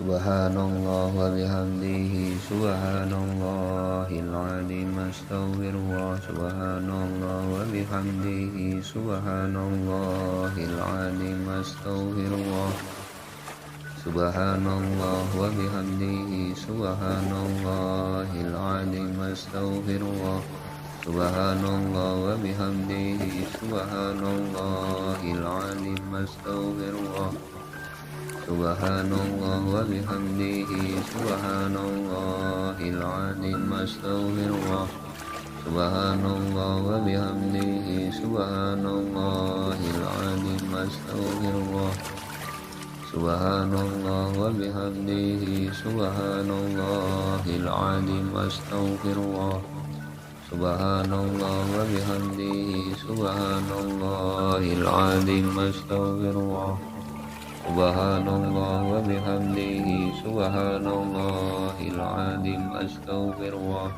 Subhanallah wa bihamdihi subhanallahil azim astaghfirullah subhanallah wa bihamdihi subhanallahil azim astaghfirullah subhanallah wa bihamdihi subhanallahil azim astaghfirullah subhanallah wa bihamdihi subhanallahil azim astaghfirullah Subhanallah wa bihamdihi subhanallahil azim astaghfirullah Subhanallah wa bihamdihi subhanallahil azim astaghfirullah Subhanallah wa bihamdihi subhanallahil azim astaghfirullah Subhanallah wa bihamdihi subhanallahil azim astaghfirullah Subhanallah wa bihamdihi subhanallahil azim astaghfirullah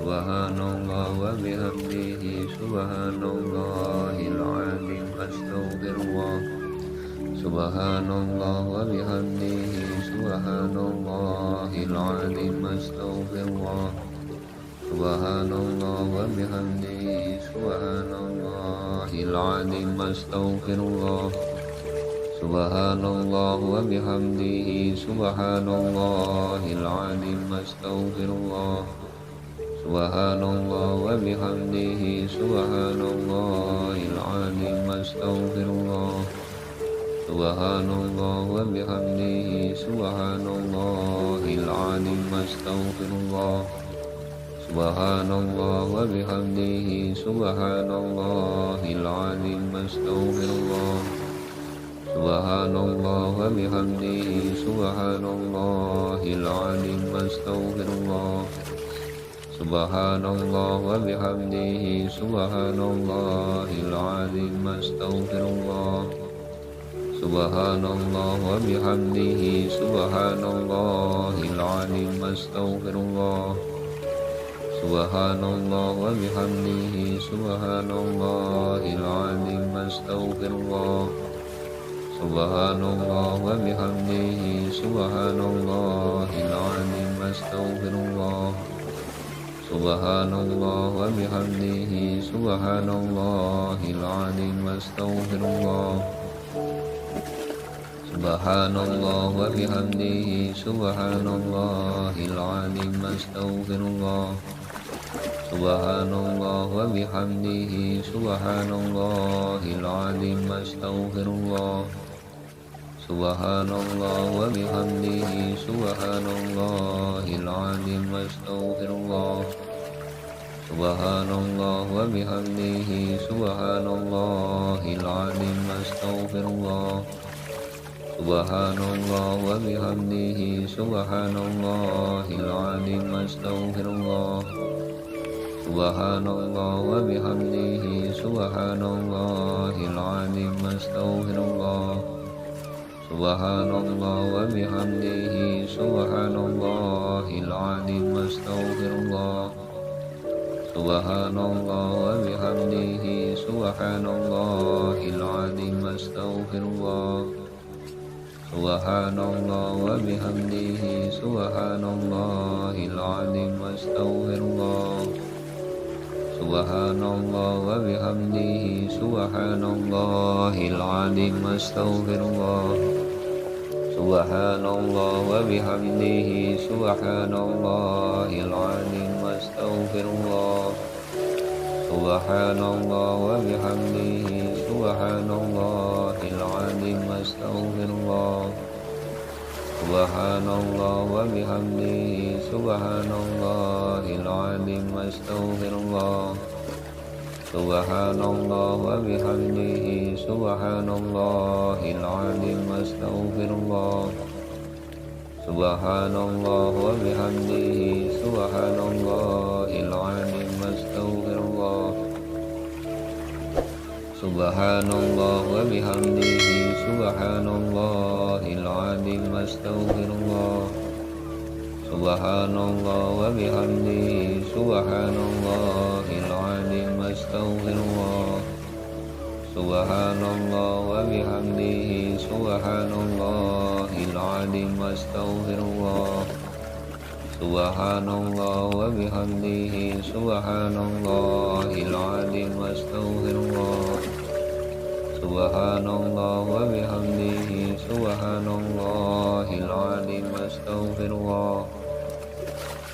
Subhanallah wa bihamdihi subhanallahil azim astaghfirullah Subhanallah wa bihamdihi subhanallahil azim astaghfirullah Subhanallah wa bihamdihi subhanallahil azim astaghfirullah Subhanallah wa bihamdihi subhanallahil azim astaghfirullah Subhanallah wa bihamdihi subhanallahil azim astaghfirullah Subhanallah wa bihamdihi subhanallahil azim astaghfirullah Subhanallah wa bihamdihi subhanallahil azim astaghfirullah Subhanallah wa bihamdihi subhanallahil azim astaghfirullah Subhanallah wa bihamdihi subhanallahil azim astaghfirullah Subhanallah wa bihamdihi subhanallahil azim astaghfirullah Subhanallah wa bihamdihi subhanallahil azim astaghfirullah Subhanallah wa bihamdihi subhanallahil azim astaghfirullah Subhanallah wa bihamdihi subhanallahil azim astaghfirullah Subhanallah wa bihamdihi subhanallahil azim astaghfirullah Subhanallah wa bihamdihi subhanallahil azim astaghfirullah Subhanallah wa bihamdihi subhanallahil azim astaghfirullah Subhanallah wa bihamdihi subhanallahil azim astaghfirullah Subhanallah wa bihamdihi subhanallahil azim astaghfirullah Subhanallah wa bihamdihi subhanallahil azim astaghfirullah Subhanallah wa bihamdihi subhanallahil azim astaghfirullah Subhanallah wa bihamdihi subhanallahil azim astaghfirullah Subhanallah wa bihamdihi subhanallahil azim astaghfirullah Subhanallah wa bihamdihi subhanallahil azim astaghfirullah Subhanallah wa bihamdihi subhanallahil azim astaghfirullah Subhanallah wa bihamdihi subhanallahil azim astaghfirullah Subhanallah wa bihamdihi subhanallahil azim astaghfirullah Subhanallah wa bihamdihi subhanallahil azim astaghfirullah Subhanallah wa bihamdihi subhanallahil azim astaghfirullah Subhanallah wa bihamdihi subhanallahil azim astaghfirullah Subhanallah wa bihamdihi subhanallahil azim astaghfirullah Subhanallah wa bihamdihi subhanallahil العظيم أستغفر الله سبحان الله وبحمده سبحان الله العظيم أستغفر الله سبحان الله وبحمده سبحان الله العظيم أستغفر الله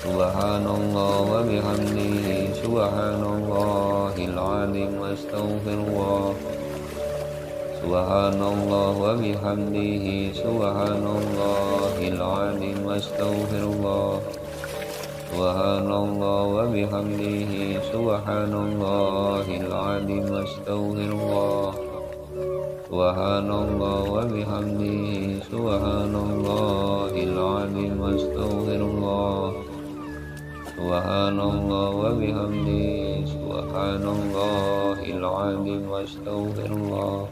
سبحان الله وبحمده سبحان الله العظيم أستغفر الله سبحان الله وبحمده سبحان الله العظيم أستغفر الله سبحان الله وبحمده سبحان الله العظيم أستغفر الله سبحان الله وبحمده سبحان الله العظيم أستغفر الله سبحان الله وبحمده سبحان الله العظيم أستغفر الله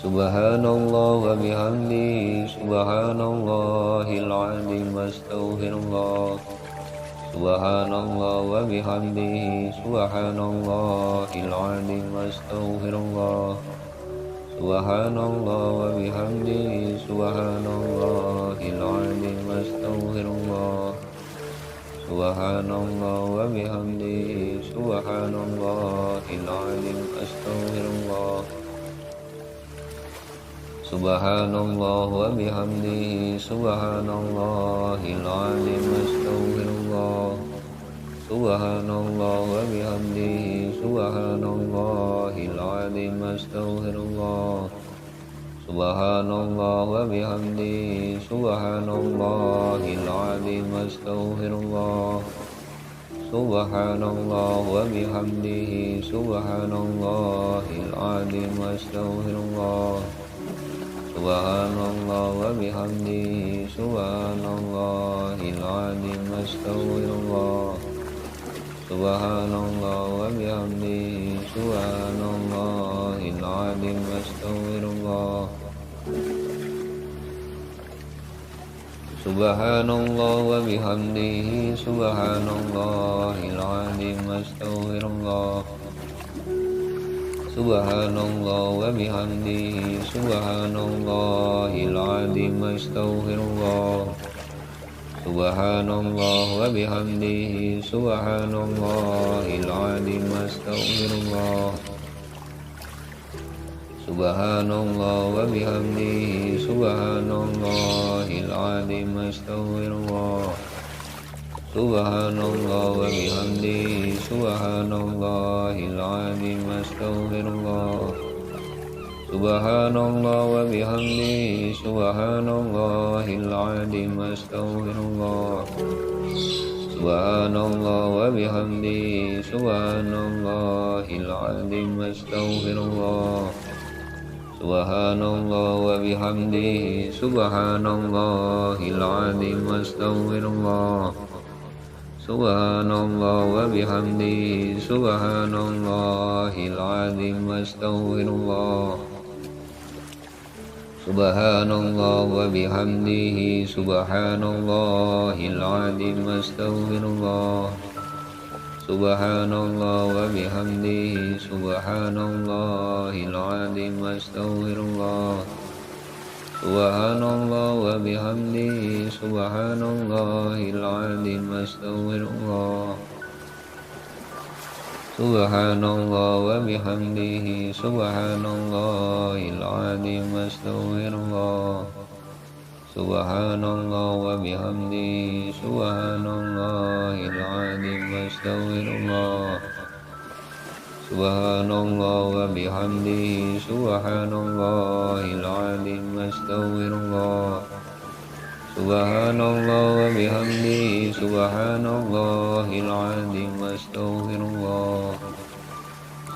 سبحان الله وبحمده سبحان الله العظيم أستغفر الله سبحان الله وبحمده سبحان الله العظيم أستغفر الله سبحان الله وبحمده سبحان الله العظيم أستغفر الله سبحان الله وبحمده سبحان الله العظيم أستغفر الله سبحان الله وبحمده سبحان الله العظيم أستغفر الله سبحان الله وبحمده سبحان الله العظيم أستغفر الله سبحان الله وبحمده سبحان الله العظيم أستغفر الله سبحان الله وبحمده سبحان الله العظيم أستغفر الله سبحان الله وبحمده سبحان الله العظيم أستغفر الله سبحان الله وبحمده سبحان الله العظيم أستغفر الله سبحان الله وبحمده سبحان الله العظيم أستغفر الله سبحان الله وبحمده سبحان الله العظيم أستغفر الله سبحان الله وبحمده سبحان الله العظيم أستغفر الله سبحان الله وبحمده سبحان الله العظيم أستغفر الله سبحان الله وبحمده سبحان الله العظيم أستغفر الله سبحان الله وبحمده سبحان الله العظيم أستغفر الله سبحان الله وبحمده سبحان الله العظيم أستغفر الله سبحان الله وبحمده سبحان الله العظيم أستغفر الله سبحان الله وبحمده سبحان الله العظيم أستغفر الله سبحان الله وبحمده سبحان الله العظيم أستغفر الله سبحان الله وبحمده سبحان الله العظيم أستغفر الله سبحان الله وبحمده سبحان الله العظيم أستغفر الله سبحان الله وبحمده سبحان الله العظيم أستغفر الله سبحان الله وبحمده سبحان الله العظيم أستغفر الله سبحان الله وبحمده سبحان الله العظيم أستغفر الله سبحان الله وبحمده سبحان الله العظيم أستغفر الله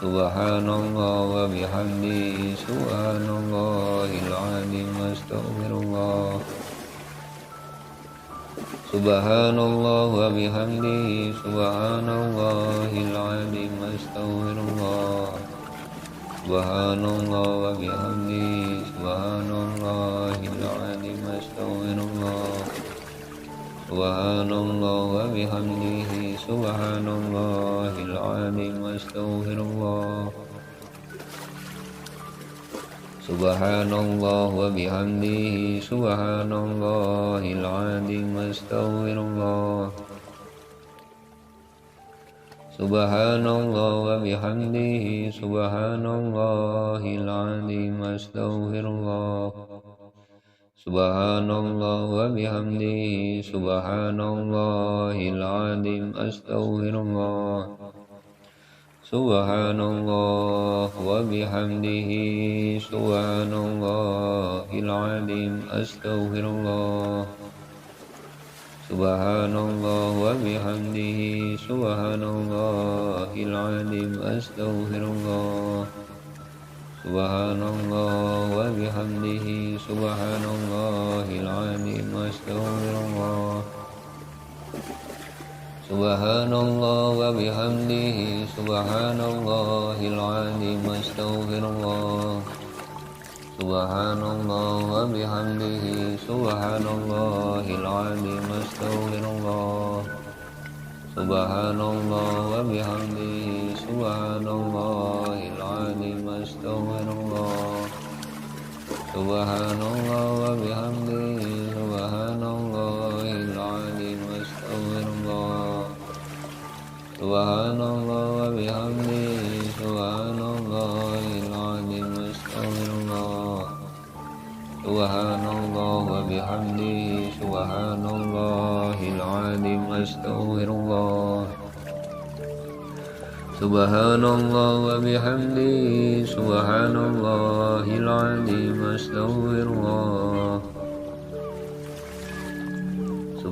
سبحان الله وبحمده سبحان الله العظيم أستغفر الله سبحان الله وبحمده سبحان الله العظيم أستغفر الله سبحان الله وبحمده سبحان الله العظيم أستغفر الله سبحان الله وبحمده سبحان الله العظيم أستغفر الله Subhanallah wa bihamdihi subhanallahil azim astaghfirullah. Subhanallah wa bihamdihi subhanallahil azim astaghfirullah. Subhanallah wa bihamdihi subhanallahil azim astaghfirullah. Subhanallah wa bihamdihi subhanallahil azim astaghfirullah. Subhanallah wa bihamdihi subhanallahil azim astaghfirullah. Subhanallah wa bihamdihi subhanallahil azim astaghfirullah. Subhanallah wa bihamdihi subhanallahil azim astaghfirullah. Subhanallah wa bihamdihi subhanallahil azim astaghfirullah. Subhanallah wa bihamdihi subhanallahil azim astaghfirullah. Subhanallah wa bihamdihi subhanallahil azim astaghfirullah. Subhanallah wa bihamdihi subhanallahil azim astaghfirullah. Subhanallah wa bihamdihi subhanallahil azim astaghfirullah. Subhanallah wa bihamdihi subhanallahil azim astaghfirullah.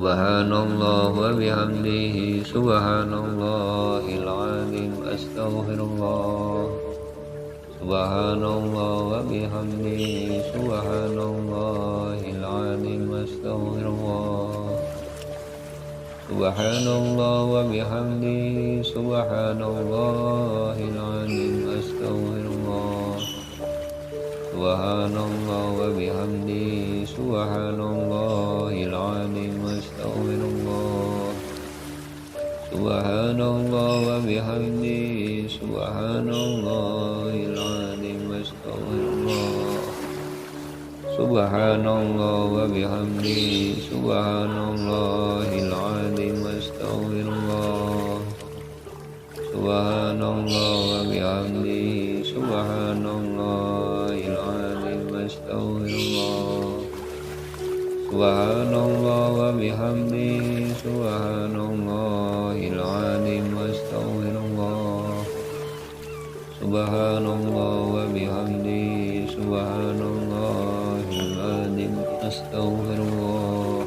Subhanallah wa bihamdihi subhanallahil azim astaghfirullah. Subhanallah wa bihamdihi subhanallahil azim astaghfirullah. Subhanallah wa bihamdihi subhanallahil azim astaghfirullah. Subhanallah wa bihamdihi subhanallahil azim astaghfirullah. Subhanallah wa bihamdihi subhanallahil azim astaghfirullah. Subhanallah wa bihamdihi subhanallahil azim astaghfirullah. Subhanallah wa bihamdihi subhanallahil azim astaghfirullah. Subhanallah wa bihamdihi subhanallahil azim astaghfirullah. Subhanallah wa bihamdihi subhanallahil azim astaghfirullah.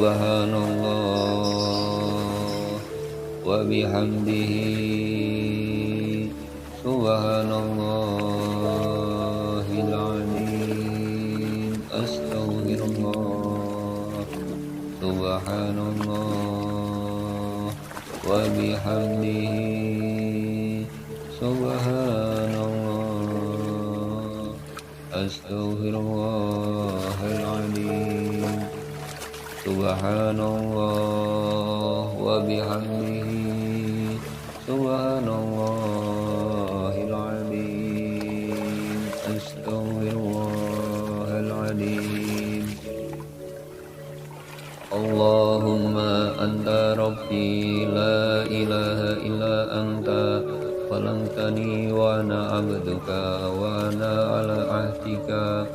Subhanallah wa bihamdihi subhanallahil azim astaghfirullah. Subhanallah wa bihamdihi subhanallah astaghfirullahal azim. Subhanallah wa bihamdihi subhanallahil azim astaghfirullahal azim. Allahumma anta rabbi la ilaha illa anta khalaqtani wa ana abduka wa ana ala ahdika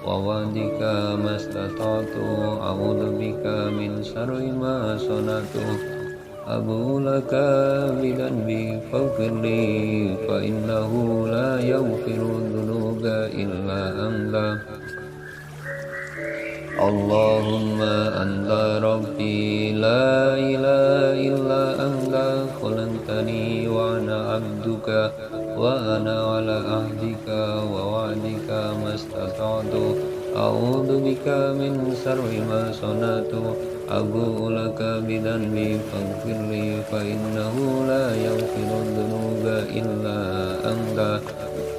wa wa'dika mastata'tu a'udzu bika min syarri ma sana'tu abu laka bidanbi faghfirli fa innahu la yaghfiru dzunuba illa anta. Allahumma anta rabbi la ilaha illa anta khalaqtani wa ana abduka wa ana ala ahdika wa wa'dika mastata'tu a'udzu bika min syarri ma sana'tu abu'u laka bidanbi faghfirli fa innahu la yaghfiru dzunuba illa anta.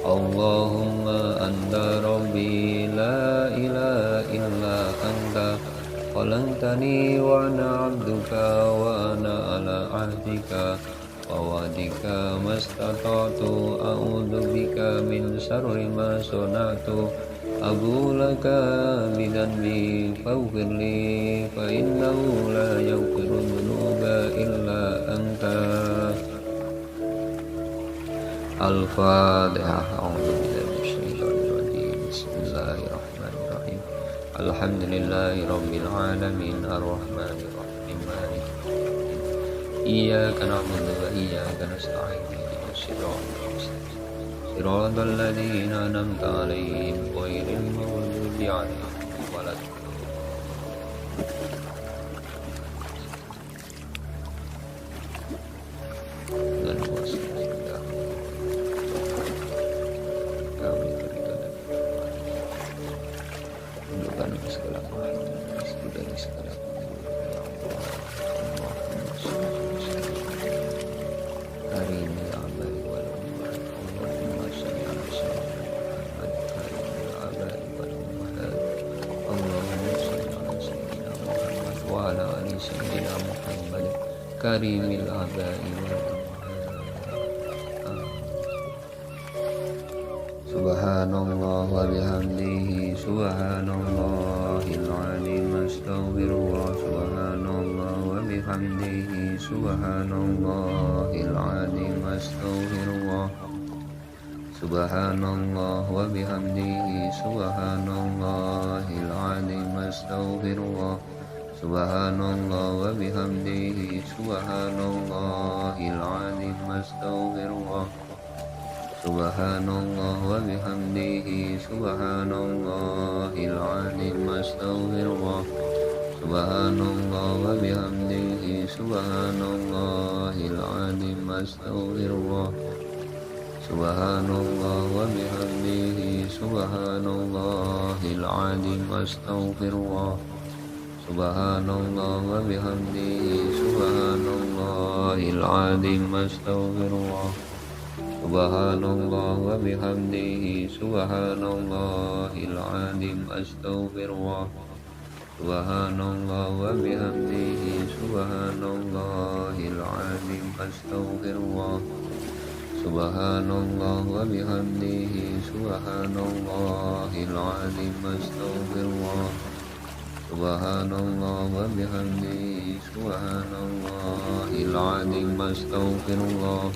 Allahumma anta rabbi la ilaha illa anta khalaqtani wa ana abduka wa ana ala ahdika ووعدك ما استطعت أعوذ بك من شر ما صنعت أبو لك بذنبي فاغفر لي فإنه لا يغفر الذنوب إلا أنت. الفاتحة. أعوذ بالله من الشيطان الرجيم. بسم الله الرحمن الرحيم. الحمد لله رب العالمين الرحمن الرحيم مالك يوم الدين إياك نعبد وإياك نستعين اهدنا الصراط المستقيم صراط الذين أنعمت عليهم غير المغضوب عليهم ولا الضالين. Kami berikan tunjukkan segala rahmat dari segala hari ini abai walau Allahumma sholli ala sayyidina Muhammad hari ini abai walau Allahumma sholli ala sayyidina Muhammad wa ala ali sayyidina Muhammad karimil abai wal Subhanallah wa bihamdihi subhanallahil azim astaghfirullah subhanallah wa bihamdihi subhanallahil azim astaghfirullah subhanallah wa bihamdihi subhanallahil azim astaghfirullah subhanallah wa bihamdihi subhanallahil azim astaghfirullah Subhanallah wa bihamdihi subhanallahil azim astaghfirullah Subhanallah wa bihamdihi subhanallahil azim astaghfirullah Subhanallah wa bihamdihi subhanallahil azim astaghfirullah Subhanallah wa bihamdihi subhanallahil azim astaghfirullah Subhanallah wa bihamdihi subhanallahil azim astaghfirullah Subhanallah wa bihamdihi subhanallahil azim astaghfirullah Subhanallah wa bihamdihi subhanallahil azim astaghfirullah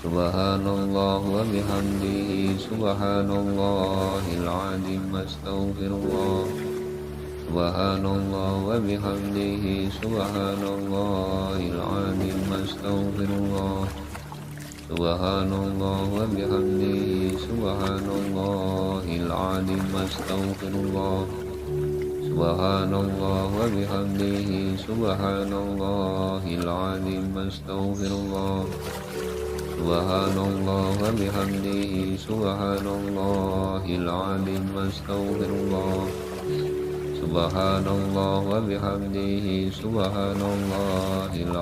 Subhanallah wa bihamdihi subhanallahil azim astaghfirullah Subhanallah wa bihamdihi subhanallahil azim astaghfirullah Subhanallah wa bihamdihi subhanallahil azim astaghfirullah Subhanallah wa bihamdihi subhanallahil azim astaghfirullah Subhanallah wa bihamdihi subhanallahil azim astaghfirullah Subhanallah wa bihamdihi subhanallahil azim astaghfirullah Subhanallah wa bihamdihi subhanallahil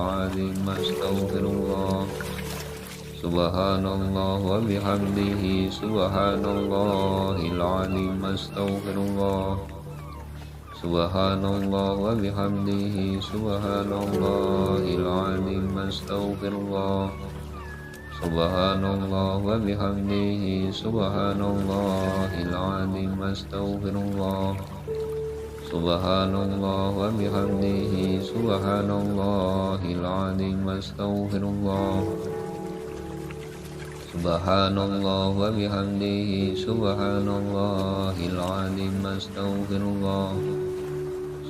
azim astaghfirullah Subhanallah wa bihamdihi subhanallahil azim astaghfirullah Subhanallah wa bihamdihi subhanallahil azim astaghfirullah Subhanallah wa bihamdihi subhanallahil azim astaghfirullah Subhanallah wa bihamdihi subhanallahil azim astaghfirullah Subhanallah wa bihamdihi subhanallahil azim astaghfirullah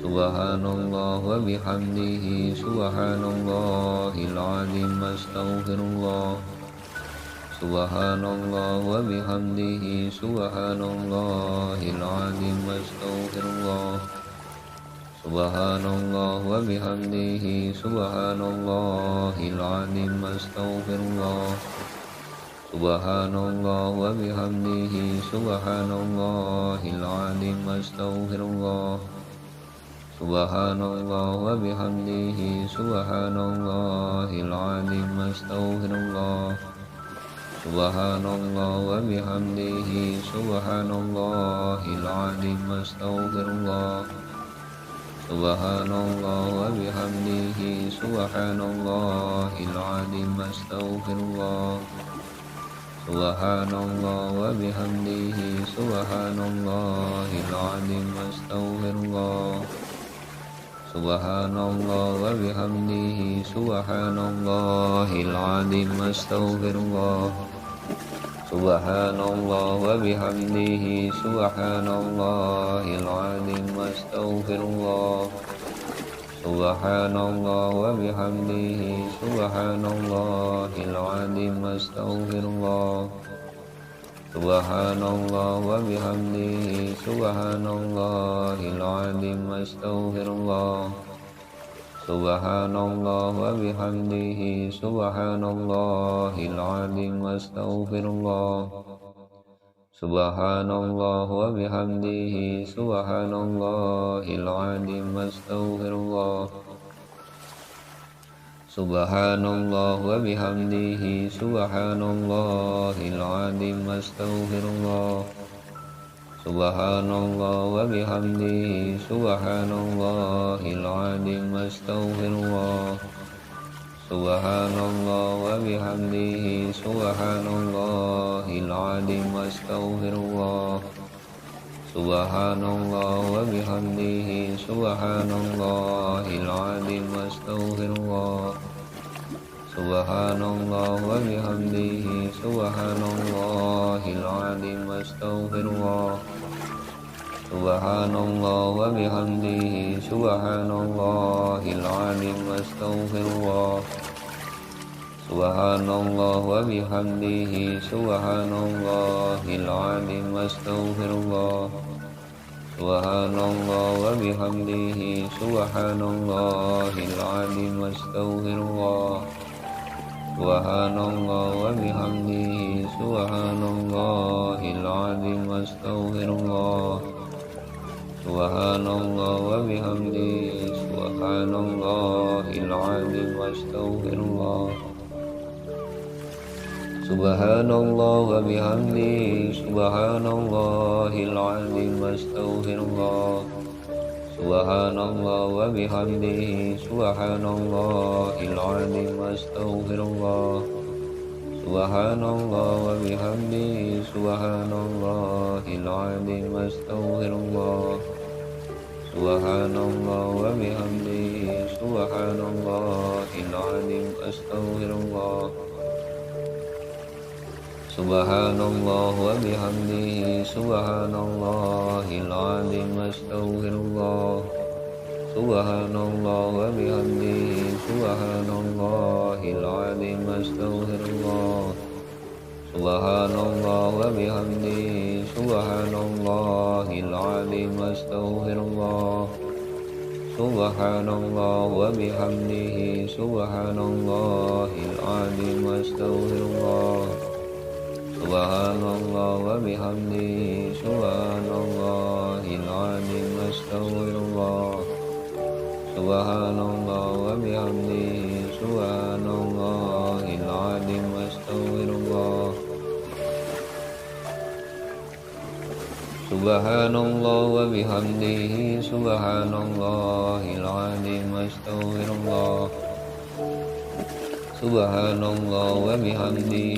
Subhanallah wa bihamdihi subhanallahil azim astaghfirullah Subhanallah wa bihamdihi subhanallahil azim astaghfirullah Subhanallah wa bihamdihi subhanallahil azim astaghfirullah Subhanallah wa bihamdihi subhanallahil azim astaghfirullah Subhanallah wa bihamdihi subhanallahil azim astaghfirullah Subhanallah wa bihamdihi subhanallahil azim astaghfirullah سبحان الله وبحمده سبحان الله العظيم أستغفر الله سبحان الله وبحمده سبحان الله العظيم أستغفر الله سبحان الله وبحمده سبحان الله العظيم أستغفر الله سبحان الله وبحمده سبحان الله العظيم أستغفر الله سبحان الله وبحمده سبحان الله العظيم أستغفر الله سبحان الله وبحمده سبحان الله العظيم أستغفر الله سبحان الله وبحمده سبحان الله العظيم أستغفر الله سبحان الله وبحمده سبحان الله العظيم أستغفر الله سبحان الله وبحمده سبحان الله العظيم أستغفر الله سبحان الله وبحمده سبحان الله العظيم أستغفر الله سبحان الله وبحمده سبحان الله العظيم أستغفر الله سبحان الله وبحمده سبحان الله العظيم أستغفر الله سبحان الله وبحمده سبحان الله العظيم أستغفر الله سبحان الله وبحمده سبحان الله العظيم أستغفر الله سبحان الله وبحمده سبحان الله العظيم أستغفر الله سبحان الله وبحمده سبحان الله العظيم أستغفر الله سبحان الله وبحمده سبحان الله العظيم أستغفر الله سبحان الله وبحمده سبحان الله العظيم أستغفر الله سبحان الله وبحمده سبحان الله العظيم أستغفر الله سبحان الله وبحمده سبحان الله العظيم أستغفر الله سبحان الله وبحمده سبحان الله العظيم أستغفر الله سبحان الله وبحمده سبحان الله العظيم أستغفر الله سبحان الله وبحمده سبحان الله العظيم أستغفر الله سبحان الله وبحمده سبحان الله العظيم أستغفر الله سبحان الله وبحمده سبحان الله العظيم أستغفر الله سبحان الله وبحمده سبحان الله العظيم أستغفر الله سبحان الله وبحمده سبحان الله العظيم أستغفر الله سبحان الله وبحمده سبحان الله العظيم أستغفر الله سبحان الله وبحمده سبحان الله العظيم أستغفر الله سبحان الله وبحمده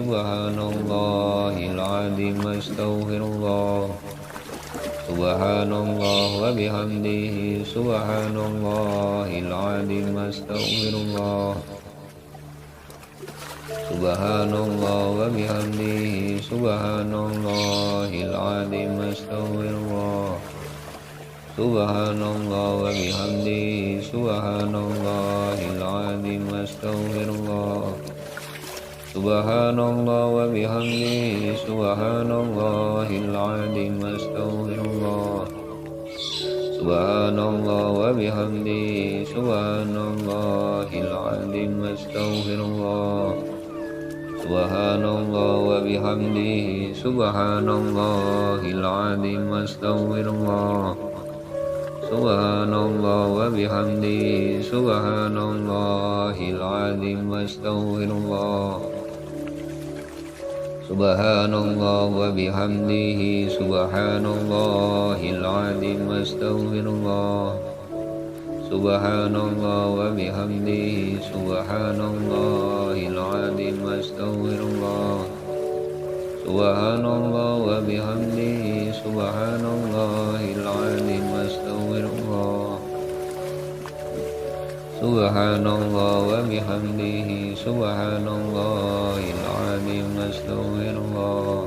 سبحان الله العظيم أستغفر الله سبحان الله وبحمده سبحان الله العظيم أستغفر الله سبحان الله وبحمده سبحان الله العظيم أستغفر الله سبحان الله وبحمده سبحان الله العظيم أستغفر الله سبحان الله وبحمده سبحان الله العظيم أستغفر الله سبحان الله وبحمده سبحان الله العظيم أستغفر الله سبحان الله وبحمده سبحان الله العظيم أستغفر الله سبحان الله وبحمده سبحان الله العظيم أستغفر الله سبحان الله وبحمده سبحان الله العظيم أستغفر الله سبحان الله وبحمده سبحان الله العظيم أستغفر الله سبحان الله وبحمده سبحان الله العظيم أستغفر الله سبحان الله وبحمده سبحان الله العظيم أستغفر الله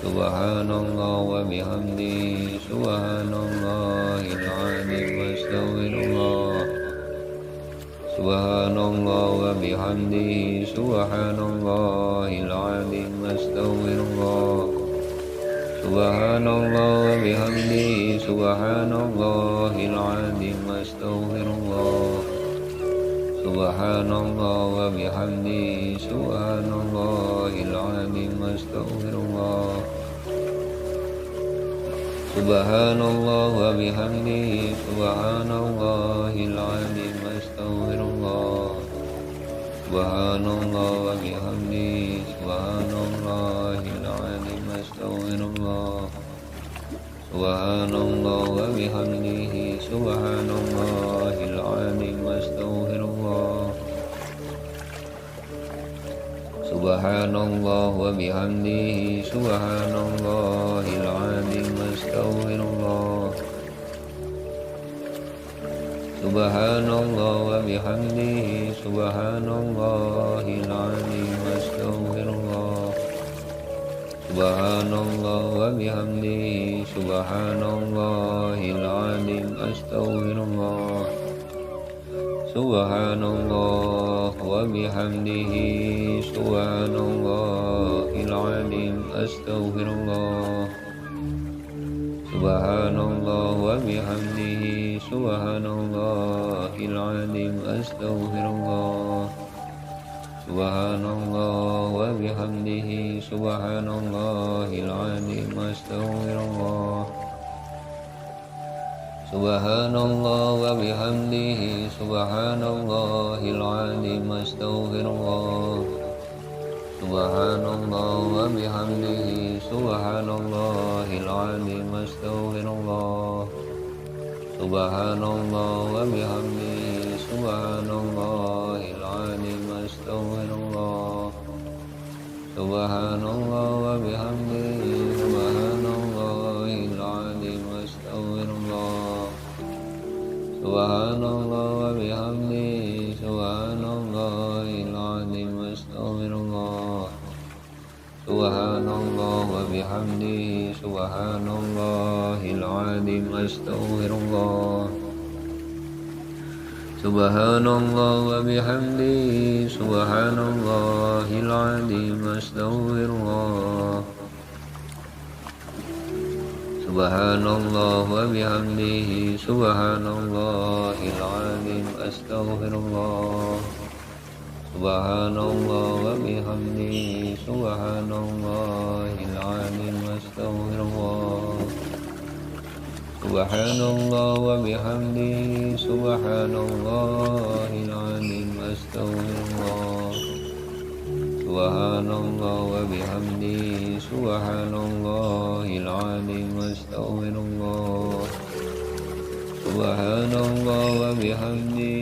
سبحان الله وبحمده سبحان الله العظيم أستغفر الله سبحان الله وبحمده سبحان الله العظيم أستغفر الله سبحان الله وبحمده سبحان الله العظيم أستغفر الله سبحان الله وبحمده سبحان الله العظيم أستغفر الله سبحان الله وبحمده سبحان الله العظيم أستغفر الله سبحان الله وبحمده سبحان الله العظيم أستغفر الله سبحان الله وبحمده سبحان الله العظيم أستغفر الله سبحان الله وبحمده سبحان الله العظيم أستغفر الله سبحان الله وبحمده سبحان الله العظيم أستغفر الله سبحان الله وبحمده سبحان الله العظيم أستغفر الله سبحان الله وبحمده سبحان الله العظيم أستغفر الله سبحان الله وبحمده سبحان الله العظيم أستغفر الله سبحان الله وبحمده سبحان الله العظيم أستغفر الله سبحان الله وبحمده سبحان الله العظيم أستغفر الله سبحان الله وبحمده سبحان الله العظيم أستغفر الله سبحان الله وبحمده سبحان الله العظيم أستغفر الله سبحان الله وبحمده سبحان الله العظيم أستغفر الله سبحان الله وبحمده سبحان الله العظيم أستغفر الله سبحان الله وبحمده سبحان الله العظيم أستغفر الله سبحان الله وبحمده سبحان الله العظيم أستغفر الله سبحان الله وبحمده سبحان الله العظيم أستغفر الله سبحان الله وبحمده سبحان الله العظيم أستغفر الله سبحان الله وبحمده سبحان الله العظيم أستغفر الله سبحان الله وبحمده سبحان الله العظيم أستغفر الله سبحان الله وبحمده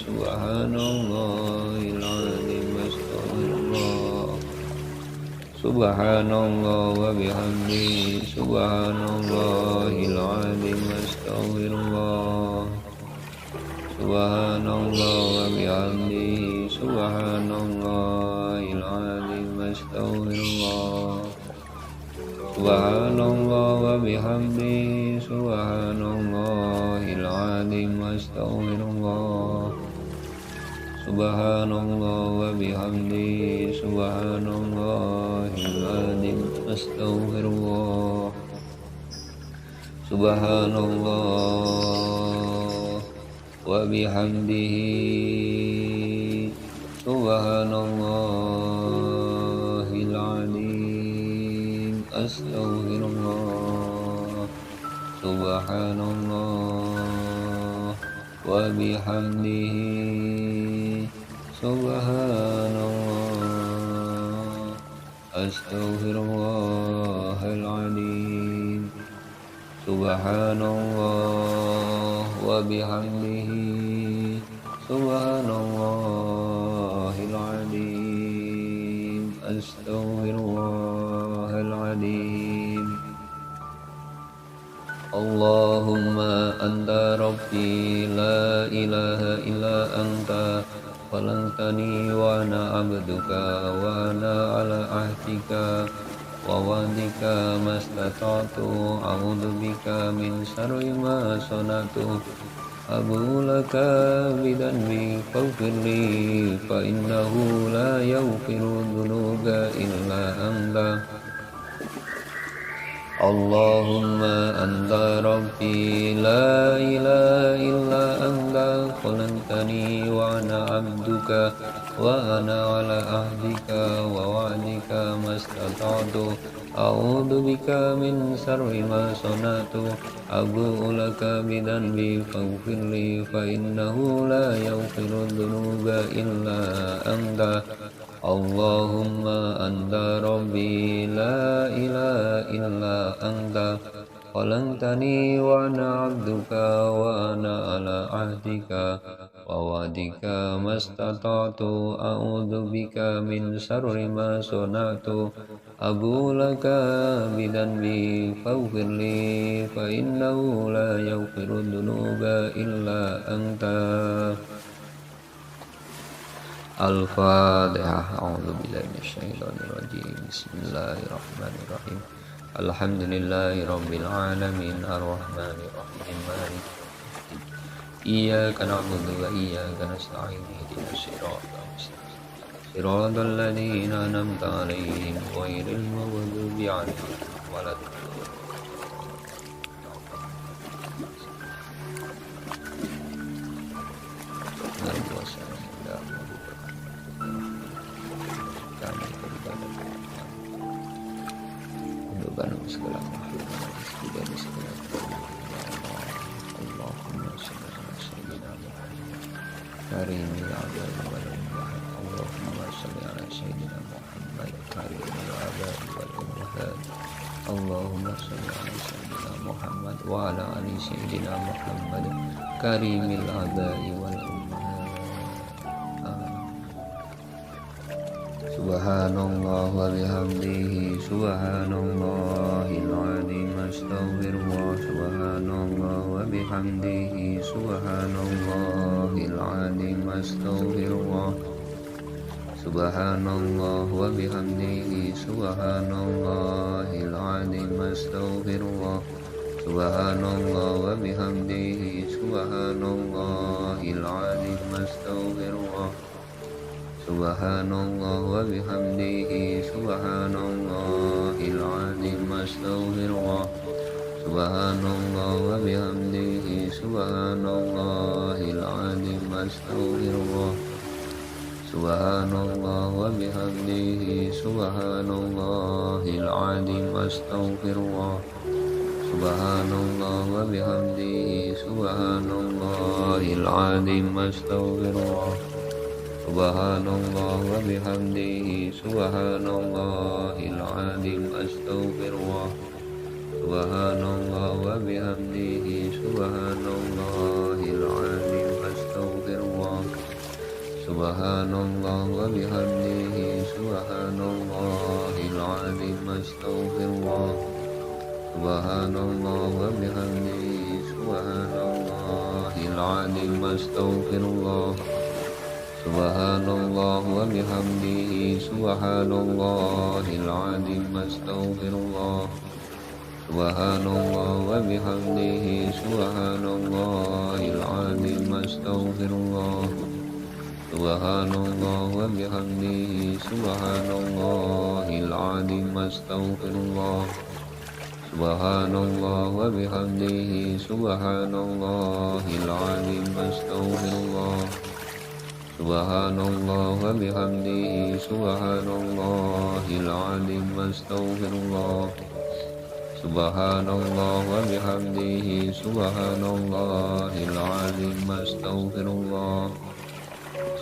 سبحان الله العظيم أستغفر الله سبحان الله وبحمده سبحان الله العظيم أستغفر الله سبحان الله وبحمده سبحان الله العظيم أستغفر الله سبحان الله وبحمده سبحان الله العظيم أستغفر الله سبحان الله وبحمده سبحان الله العظيم أستغفر الله سبحان الله وبحمده سبحان الله العظيم أستغفر الله سبحان الله وبحمده سبحان الله أستغفر الله العظيم سبحان الله وبحمده سبحان الله العظيم أستغفر الله العظيم اللهم أنت ربي لا إله إلا أنت خلقتني وأنا عبدك وأنا على عهدك ووعدك ما استطعت أعوذ بك من شر ما صنعت أبو لك بذنبي فاغفر لي فإنه لا يغفر الذنوب إلا أنت اللهم أنت ربي لا إله إلا أنت خلقتني وأنا عبدك وأنا على عهدك ووعدك ما استطعت أعوذ بك من شر ما صنعت أبوء لك بذنبي فاغفر لي فإنه لا يغفر الذنوب إلا أنت اللهم أنت ربي لا إله إلا أنت خلقتني وأنا عبدك وأنا على عهدك ووعدك ما استطعت أعوذ بك من شر ما صنعت أبوء لك بذنبي فاغفر لي فإنه لا يغفر الذنوب إلا أنت الفاتحة أعوذ بالله من الشيطان الرجيم بسم الله الرحمن الرحيم الحمد لله رب العالمين الرحمن الرحيم مالك إياك نعبد وإياك نستعين اهدنا الصراط المستقيم صراط الذين أنعمت عليهم غير المغضوب عليهم ولا الضالين segala makhluk dan segala Allahumma salli ala sayyidina Muhammad karimil adab wal ummahat Allahumma salli ala sayyidina Muhammad karimil adab wal ummahat Allahumma salli ala sayyidina Muhammad wa ala ali sayyidina Muhammad karimil adab wal ummahat Subhanallah wa bihamdihi subhanallahil azim astaghfirullah subhanallah wa bihamdihi subhanallahil azim astaghfirullah subhanallah wa bihamdihi subhanallahil azim astaghfirullah subhanallah wa bihamdihi subhanallahil azim astaghfirullah Subhanallah wa bihamdihi subhanallahil azim astaghfirullah Subhanallah wa bihamdihi subhanallahil azim astaghfirullah Subhanallah wa bihamdihi subhanallahil azim astaghfirullah Subhanallah wa bihamdihi subhanallahil azim astaghfirullah Subhanallah wa bihamdihi subhanallahil azim astaghfirullah Subhanallah wa bihamdihi subhanallahil azim astaghfirullah Subhanallah wa bihamdihi subhanallahil azim astaghfirullah Subhanallah wa bihamdihi subhanallahil azim astaghfirullah Subhanallah wa bihamdihi subhanallahil azim astaghfirullah Subhanallah wa bihamdihi subhanallahil azim astaghfirullah Subhanallah wa bihamdihi subhanallahil azim astaghfirullah Subhanallah wa bihamdihi subhanallahil azim astaghfirullah Subhanallah wa bihamdihi subhanallahil azim astaghfirullah Subhanallah wa bihamdihi subhanallahil azim astaghfirullah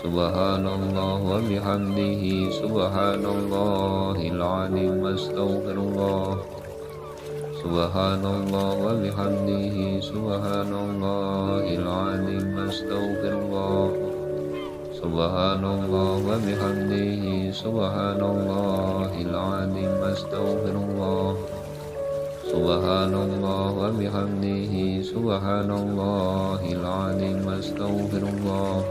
Subhanallah wa bihamdihi subhanallahil azim astaghfirullah سبحان الله وبحمده سبحان الله العظيم أستغفر الله سبحان الله وبحمده سبحان الله العظيم أستغفر الله سبحان الله وبحمده سبحان الله العظيم أستغفر الله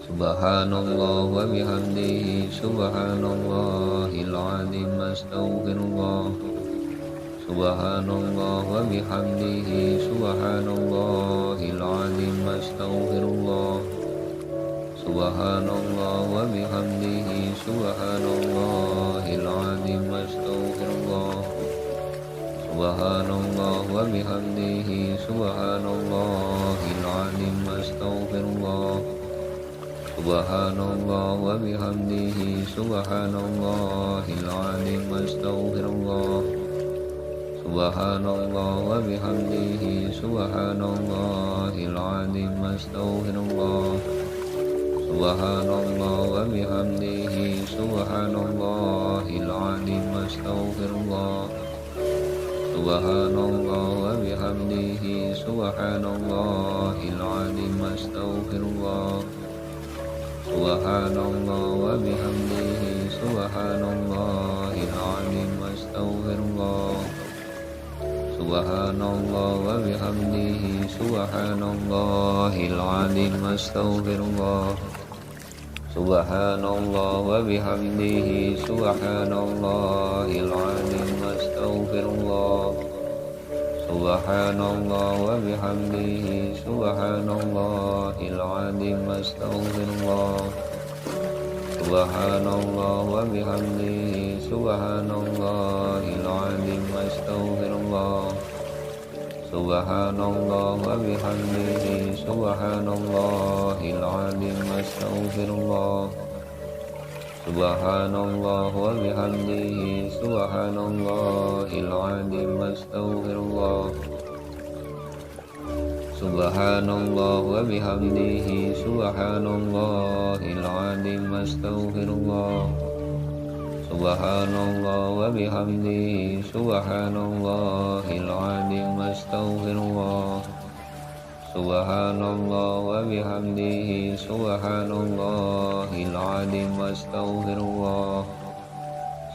سبحان الله وبحمده سبحان الله العظيم أستغفر الله سبحان الله وبحمده سبحان الله العظيم أستغفر الله سبحان الله وبحمده سبحان الله العظيم أستغفر الله سبحان الله وبحمده سبحان الله العظيم أستغفر الله سبحان الله وبحمده سبحان الله العظيم أستغفر الله سبحان الله وبحمده سبحان الله العظيم أستغفر الله سبحان الله وبحمده سبحان الله العظيم أستغفر الله سبحان الله وبحمده سبحان الله العظيم أستغفر الله سبحان الله وبحمده سبحان الله العظيم أستغفر الله سبحان الله وبحمده سبحان الله العظيم أستغفر الله سبحان الله وبحمده سبحان الله العظيم أستغفر الله سبحان الله وبحمده سبحان الله العظيم أستغفر الله سبحان الله وبحمده سبحان الله العظيم أستغفر الله سبحان الله وبحمده سبحان الله العظيم أستغفر الله سبحان الله وبحمده سبحان الله العظيم أستغفر الله سبحان الله وبحمده سبحان الله العظيم أستغفر الله سبحان الله وبحمده سبحان الله العظيم أستغفر الله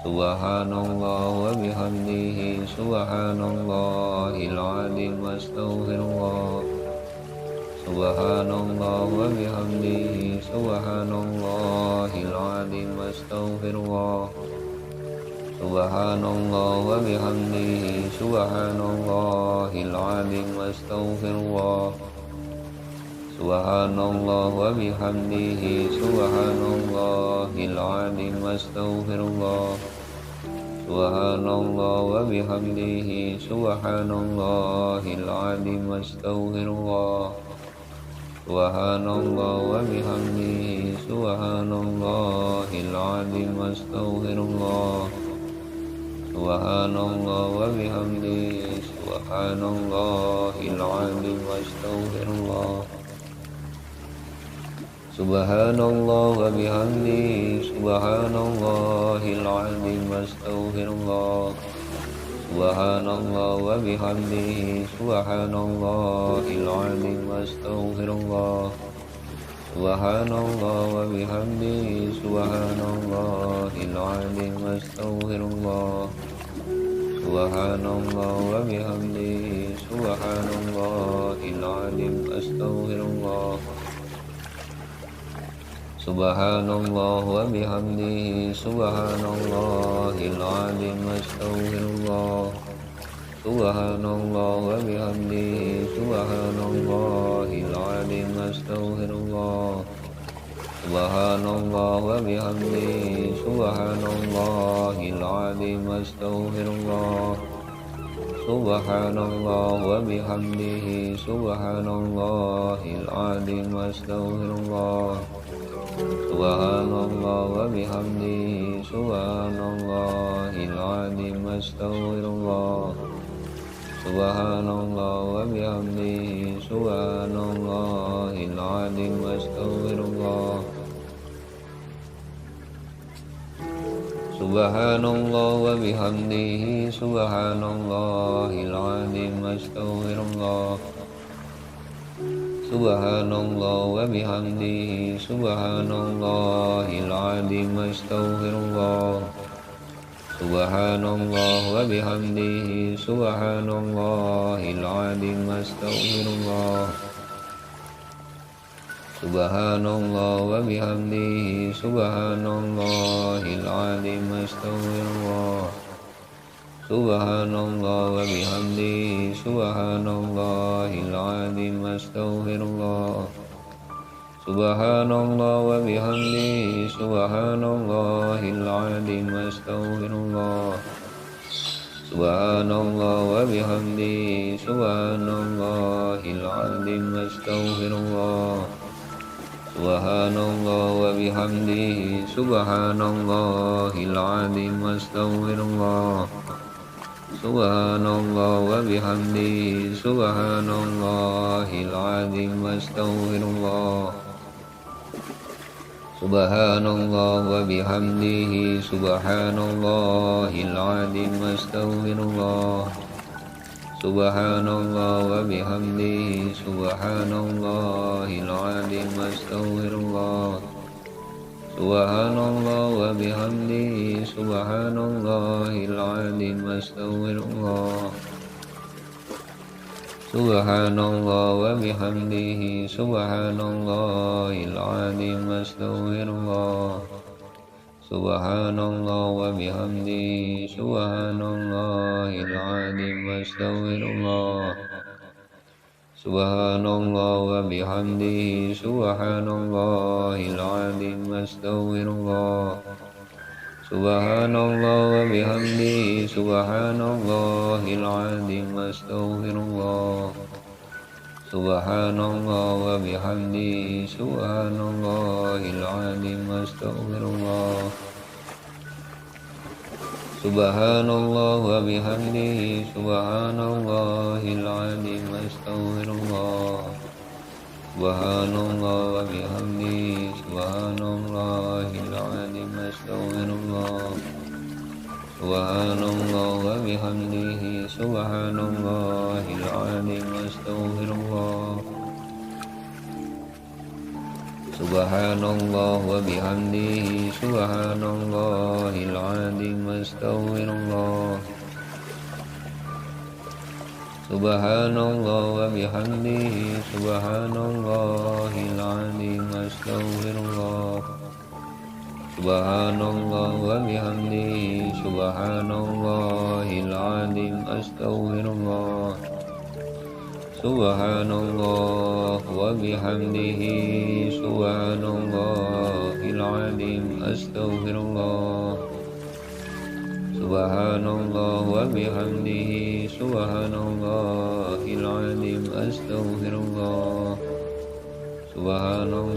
سبحان الله وبحمده سبحان الله العظيم أستغفر الله سبحان الله وبحمده سبحان الله العظيم أستغفر الله سبحان الله وبحمده سبحان الله العظيم أستغفر الله سبحان الله وبحمده سبحان الله العظيم أستغفر الله سبحان الله وبحمده سبحان الله العظيم أستغفر الله سبحان الله وبحمده سبحان الله العظيم أستغفر الله سبحان الله وبحمده سبحان الله العظيم أستغفر الله سبحان الله وبحمده سبحان الله العظيم أستغفر الله سبحان الله وبحمده سبحان الله العظيم أستغفر الله سبحان الله وبحمده سبحان الله العظيم أستغفر الله سبحان الله وبحمده سبحان الله العظيم أستغفر الله سبحان الله وبحمده سبحان الله العظيم أستغفر الله سبحان الله وبحمده سبحان الله العظيم أستغفر الله سبحان الله وبحمده سبحان الله العظيم أستغفر الله سبحان الله وبحمده سبحان الله العظيم أستغفر الله سبحان الله وبحمده سبحان الله العظيم أستغفر الله سبحان الله وبحمده سبحان الله العظيم أستغفر الله سبحان الله وبحمده سبحان الله العظيم أستغفر الله سبحان الله وبحمده سبحان الله العظيم أستغفر الله سبحان الله وبحمده سبحان الله العظيم أستغفر الله سبحان الله وبحمده سبحان الله العظيم أستغفر الله سبحان الله وبحمده سبحان الله العظيم أستغفر الله سبحان الله وبحمده سبحان الله العظيم أستغفر الله سبحان الله وبحمده سبحان الله العظيم أستغفر الله سبحان الله وبحمده سبحان الله العظيم أستغفر الله سبحان الله وبحمده سبحان الله العظيم أستغفر الله سبحان الله وبحمده سبحان الله العظيم أستغفر الله سبحان الله وبحمده سبحان الله العظيم أستغفر الله سبحان الله وبحمده سبحان الله العظيم أستغفر الله سبحان الله وبحمده سبحان الله العظيم أستغفر الله سبحان الله وبحمده سبحان الله العظيم أستغفر الله سبحان الله وبحمده سبحان الله العظيم أستغفر الله سبحان الله وبحمده سبحان الله العظيم أستغفر الله سبحان الله وبحمده سبحان الله العظيم أستغفر الله سبحان الله وبحمده سبحان الله العظيم أستغفر الله سبحان الله وبحمده سبحان الله العظيم أستغفر الله سبحان الله وبحمده سبحان الله العظيم أستغفر الله سبحان الله وبحمده سبحان الله العظيم أستغفر الله سبحان الله وبحمده سبحان الله العظيم أستغفر الله سبحان الله وبحمده سبحان الله العظيم أستغفر الله سبحان الله وبحمده سبحان الله العظيم أستغفر الله سبحان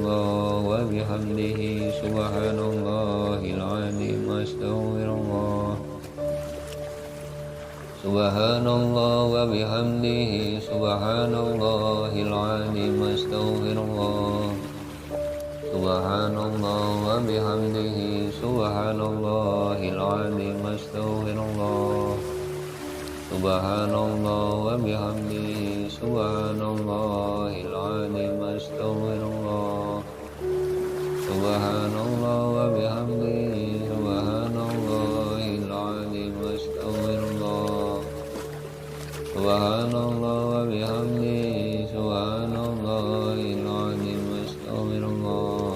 الله وبحمده سبحان الله العظيم أستغفر الله سبحان الله وبحمده سبحان الله العظيم أستغفر الله سبحان الله وبحمده سبحان الله العظيم أستغفر الله سبحان الله وبحمده سبحان الله العظيم أستغفر الله سبحان الله وبحمده سبحان الله العظيم أستغفر الله سبحان الله وبحمده سبحان الله العظيم أستغفر الله سبحان الله وبحمده سبحان الله العظيم أستغفر الله سبحان الله وبحمده سبحان الله العظيم أستغفر الله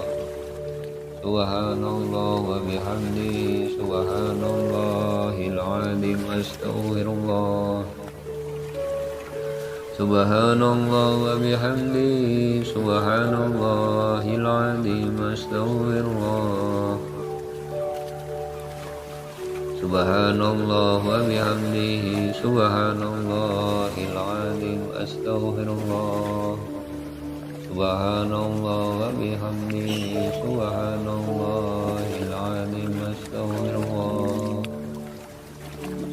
سبحان الله وبحمده سبحان الله العظيم أستغفر الله سبحان الله وبحمده سبحان الله العظيم أستغفر الله سبحان الله وبحمده سبحان الله العظيم أستغفر الله سبحان الله وبحمده سبحان الله العظيم أستغفر الله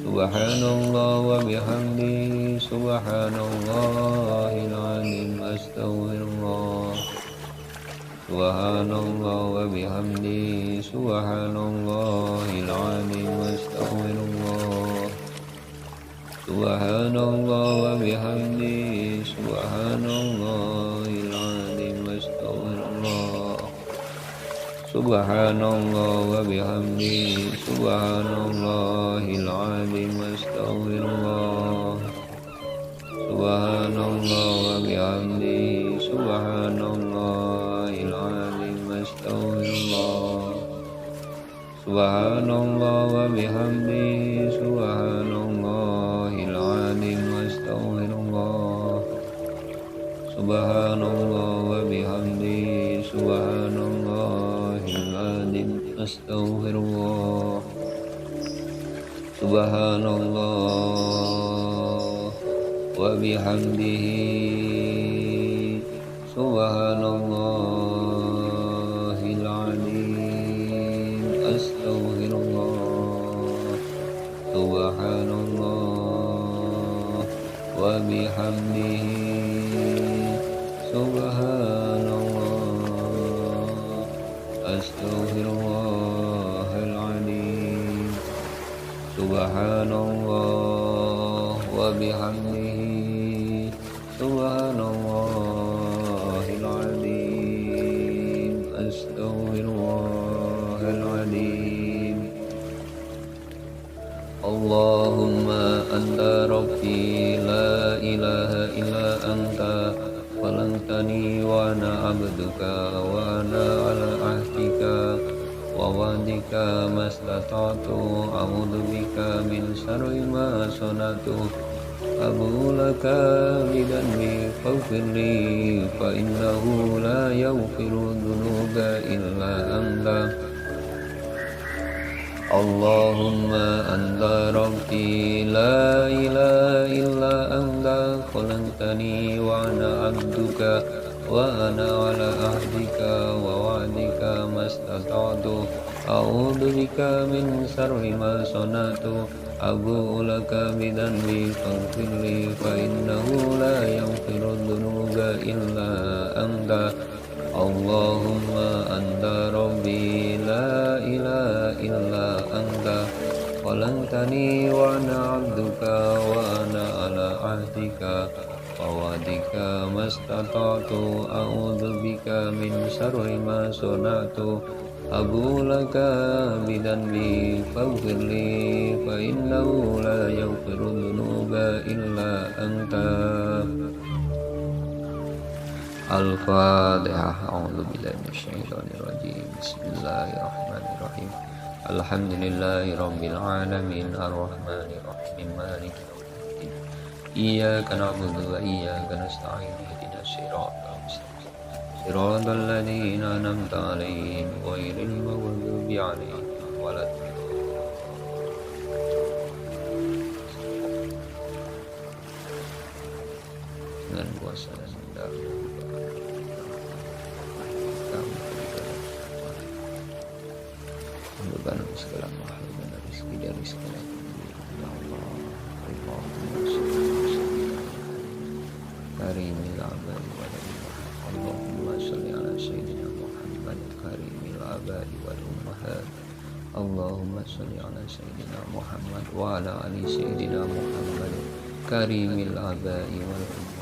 سبحان الله وبحمده سبحان الله العظيم أستغفر الله سبحان الله وبحمده سبحان الله العظيم Subhanallah wa bihamdi, subhanallahil azim, astaghfirullah. Subhanallah wa bihamdi, subhanallahil azim, astaghfirullah. Subhanallah wa bihamdi, subhanallahil azim, astaghfirullah. Subhanallah wa bihamdi, subhanallahil azim, astaghfirullah. Subhanallah wa bihamdi, subhanallahil azim, astaghfirullah. Subhanallah wa bihamdihi, subhanallahil azim, astaghfirullah. Subhanallah wa bihamdihi, subhanallah, astaghfirullahal azim. Subhanallah wa bihamdihi, subhanallahil azim, astaghfirullahal azim. Allahumma anta rabbi la ilaha illa anta khalaqtani wa ana abduka wa ana ala ahdika wa wa'dika mastata'tu, a'udzu bika min syarri ma sana'tu, abu laka bidanbi faghfirli fa innahu la yaghfiru dzunuba illa anta. Allahumma anta rabbi la ilaha illa anta khalaqtani wa ana abduka wa ana ala ahdika wa wa'dika mastata'tu, a'udzu bika min syarri ma sana'tu, abu'u laka bidanbi faghfirli fa innahu la yaghfiru dzunuba illa anta. Allahumma anta rabbi la ilaha illa anta khalaqtani wa ana abduka wa ana ala ahdika wa wa'dika mastata'tu, a'udzu bika min syarri ma sana'tu, abu laka bidanbi faghfirli fa innahu la yaghfiru dzunuba illa anta. Al-Fatihah. A'udzu billahi minasyaitonir rajim. Bismillahirrahmanirrahim. Alhamdulillahirabbil alamin, arrahmanir rahim, maliki yaumiddin. Iyyaka na'budu wa iyyaka nasta'in. Ihdinas siratal mustaqim. Siratal ladzina an'amta 'alaihim ghairil maghdubi 'alaihim waladdallin. Dengan kuasa dan darah beban segala makhluk dan rezeki dari segala ya Allah. Karimil abadi wa Allahumma sholli ala sayyidina Muhammad karimil abadi wal ummahat. Allahumma sholli ala sayyidina Muhammad wa ala ali sayyidina Muhammad karimil abadi wal ummahat.